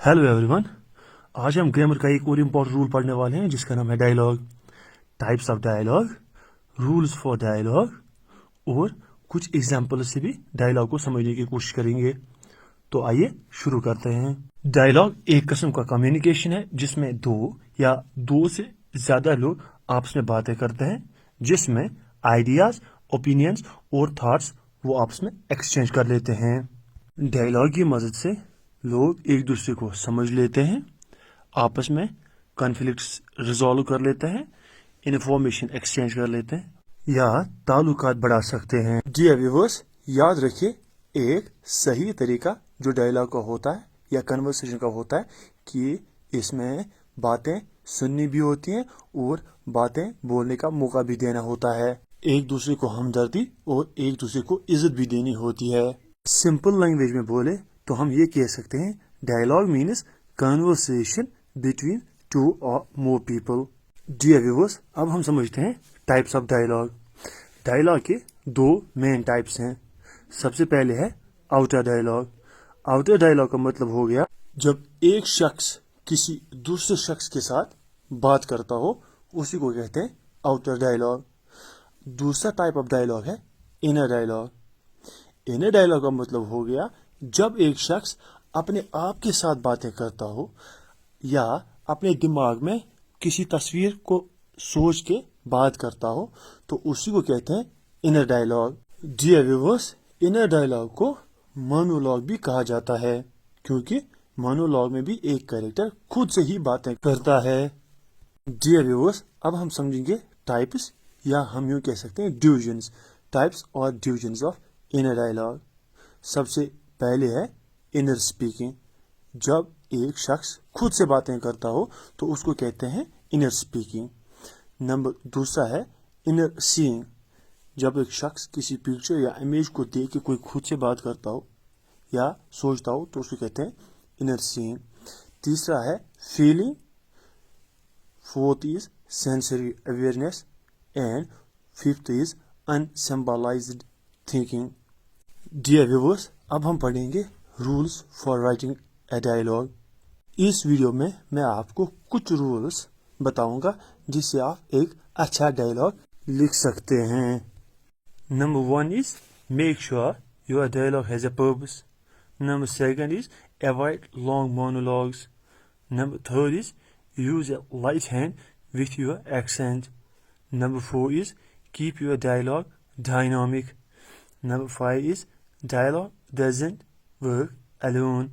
Hello everyone. आज हम grammar का एक और इम्पोर्टेंट रूल पढ़ने वाले हैं जिसका नाम है dialogue. Types of dialogue, rules for dialogue और कुछ एग्जाम्पल से भी डायलॉग को समझने की कोशिश करेंगे। तो आइए शुरू करते हैं। डायलॉग एक किस्म का कम्युनिकेशन है जिसमें दो या दो से ज्यादा लोग आपस में बातें करते हैं, जिसमें आइडियाज, ओपिनियंस और थॉट्स वो आपस में एक्सचेंज कर लेते हैं। डायलॉग की मदद से लोग एक दूसरे को समझ लेते हैं, आपस में कॉन्फ्लिक्ट्स रिजॉल्व कर लेते हैं, इंफॉर्मेशन एक्सचेंज कर लेते हैं या ताल्लुकात बढ़ा सकते हैं। डियर व्यूअर्स, याद रखिए एक सही तरीका जो डायलॉग का होता है या कन्वर्सेशन का होता है कि इसमें बातें सुननी भी होती हैं और बातें बोलने का मौका भी देना होता है। एक दूसरे को हमदर्दी और एक दूसरे को इज्जत भी देनी होती है। सिंपल लैंग्वेज में बोले तो हम ये कह सकते हैं dialogue means conversation between two और मोर पीपल। डियर व्यूअर्स, अब हम समझते हैं टाइप्स ऑफ डायलॉग। डायलॉग के दो मेन टाइप्स हैं। सबसे पहले है आउटर डायलॉग। आउटर डायलॉग का मतलब हो गया जब एक शख्स किसी दूसरे शख्स के साथ बात करता हो, उसी को कहते हैं आउटर डायलॉग। दूसरा टाइप ऑफ डायलॉग है इनर डायलॉग। इनर डायलॉग का मतलब हो गया जब एक शख्स अपने आप के साथ बातें करता हो या अपने दिमाग में किसी तस्वीर को सोच के बात करता हो, तो उसी को कहते हैं inner dialogue. Dear viewers, inner dialogue को मोनोलॉग भी कहा जाता है क्योंकि मोनोलॉग में भी एक कैरेक्टर खुद से ही बातें करता है। डियर व्यूअर्स, अब हम समझेंगे टाइप्स या हम यूं कह सकते हैं डिविजन्स, टाइप्स और डिविजन्स ऑफ इनर डायलॉग। सबसे पहले है इनर स्पीकिंग। जब एक शख्स खुद से बातें करता हो तो उसको कहते हैं इनर स्पीकिंग। दूसरा है इनर सीइंग। जब एक शख्स किसी पिक्चर या इमेज को देख के कोई खुद से बात करता हो या सोचता हो तो उसको कहते हैं इनर सीइंग। तीसरा है feeling. Fourth is sensory awareness and fifth is unsymbolized thinking. Dear viewers, अब हम पढ़ेंगे rules for writing a dialogue. इस वीडियो में मैं आपको कुछ रूल्स बताऊंगा जिससे आप एक अच्छा डायलॉग लिख सकते हैं। Number 1 is make sure your dialogue has a purpose. Number 2 is avoid long monologues. Number 3 is use a light hand with your accent. Number 4 is keep your dialogue dynamic. Number 5 is dialogue doesn't work alone.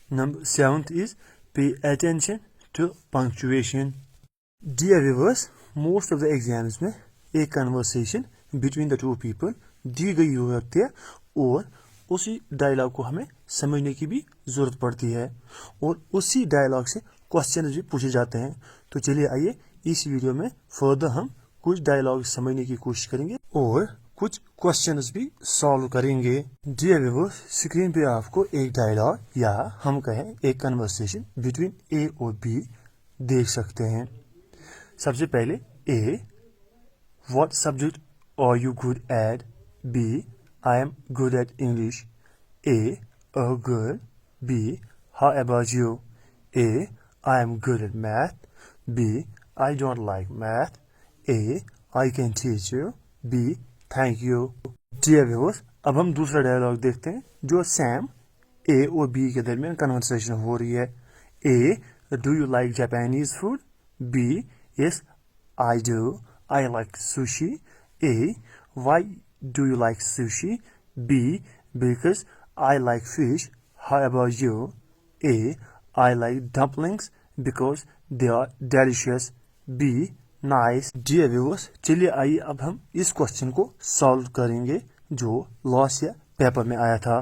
Number 7 is pay attention to punctuation. Dear viewers, most of the exams में एक conversation between the two people दी गई होती है और उसी dialogue को हमें समझने की भी जरूरत पड़ती है और उसी डायलॉग से क्वेश्चन भी पूछे जाते हैं। तो चलिए आइए इस वीडियो में फर्दर हम कुछ डायलॉग समझने की कोशिश करेंगे और कुछ क्वेश्चंस भी सॉल्व करेंगे। डियर व्यूअर्स, स्क्रीन पे आपको एक डायलॉग या हम कहें एक कन्वर्सेशन बिटवीन ए और बी देख सकते हैं। सबसे पहले A, what subject are you good at? B, I am good at English. A, a girl. B, how about you? A, I am good at math. B, I don't like math. A, I can teach you. B, thank you. Dear viewers, अब हम दूसरा dialogue देखते हैं जो Sam A और B के दरमियान conversation हो रही है। A, do you like Japanese food? B, yes I do, I like sushi. A, why do you like sushi? B, because I like fish. How about you? A, I like dumplings because they are delicious. B, nice. Dear viewers, चलिए आइए अब हम इस question को solve करेंगे जो loss या paper में आया था।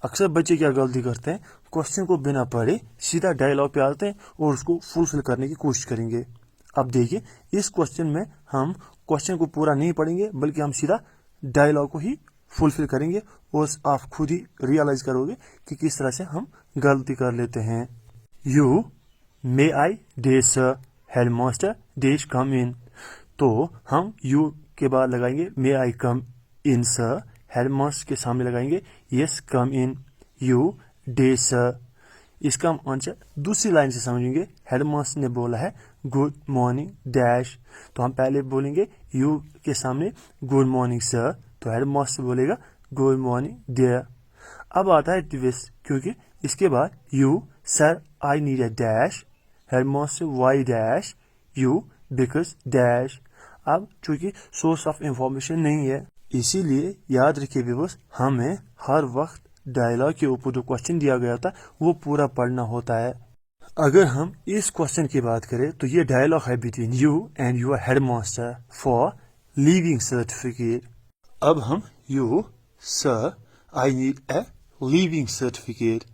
अक्सर बच्चे क्या गलती करते हैं, क्वेश्चन को बिना पढ़े सीधा डायलॉग पे आते हैं और उसको फुलफिल करने की कोशिश करेंगे। अब देखिए, इस क्वेश्चन में हम क्वेश्चन को पूरा नहीं पढ़ेंगे बल्कि हम सीधा डायलॉग को ही फुलफिल करेंगे और आप खुद ही रियलाइज करोगे कि किस तरह से हम गलती कर लेते हैं। You may I day sir, headmaster dash come in. तो हम यू के बाद लगाएंगे मे आई कम इन सर। हेडमास्टर के सामने लगाएंगे yes come in. You day sir. इसका हम आंसर दूसरी लाइन से समझेंगे। हेडमास्टर ने बोला है गुड मॉर्निंग डैश, तो हम पहले बोलेंगे यू के सामने गुड मॉर्निंग सर, तो हेडमास्टर बोलेगा गुड मॉर्निंग डियर। अब आता है ट्विस्ट, क्योंकि इसके बाद you sir I need a dash, headmaster why dash you because dash. अब चूंकि सोर्स ऑफ इंफॉर्मेशन नहीं है, इसीलिए याद रखिए व्यूअर्स, हमें हर वक्त डायलॉग के ऊपर जो क्वेश्चन दिया गया था वो पूरा पढ़ना होता है। अगर हम इस क्वेश्चन की बात करें तो ये डायलॉग है between you and your headmaster for leaving certificate. अब हम you sir I need a leaving certificate,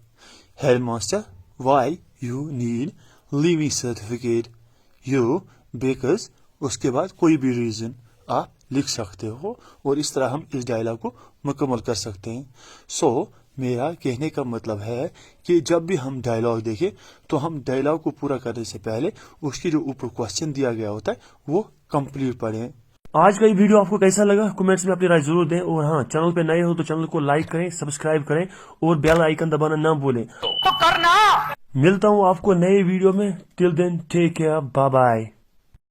headmaster why you need leaving certificate, you because, उसके बाद कोई भी रीजन आप लिख सकते हो और इस तरह हम इस डायलॉग को मुकम्मल कर सकते हैं। सो मेरा कहने का मतलब है कि जब भी हम डायलॉग देखें तो हम डायलॉग को पूरा करने से पहले उसके जो ऊपर क्वेश्चन दिया गया होता है वो कंप्लीट पढ़ें। आज का ये वीडियो आपको कैसा लगा कमेंट्स में अपनी राय जरूर दें, और हाँ, चैनल पे नए हो तो चैनल को लाइक करें, सब्सक्राइब करें और बेल आइकन दबाना ना भूलें। तो करना। मिलता हूँ आपको नए वीडियो में, till then take care, bye bye.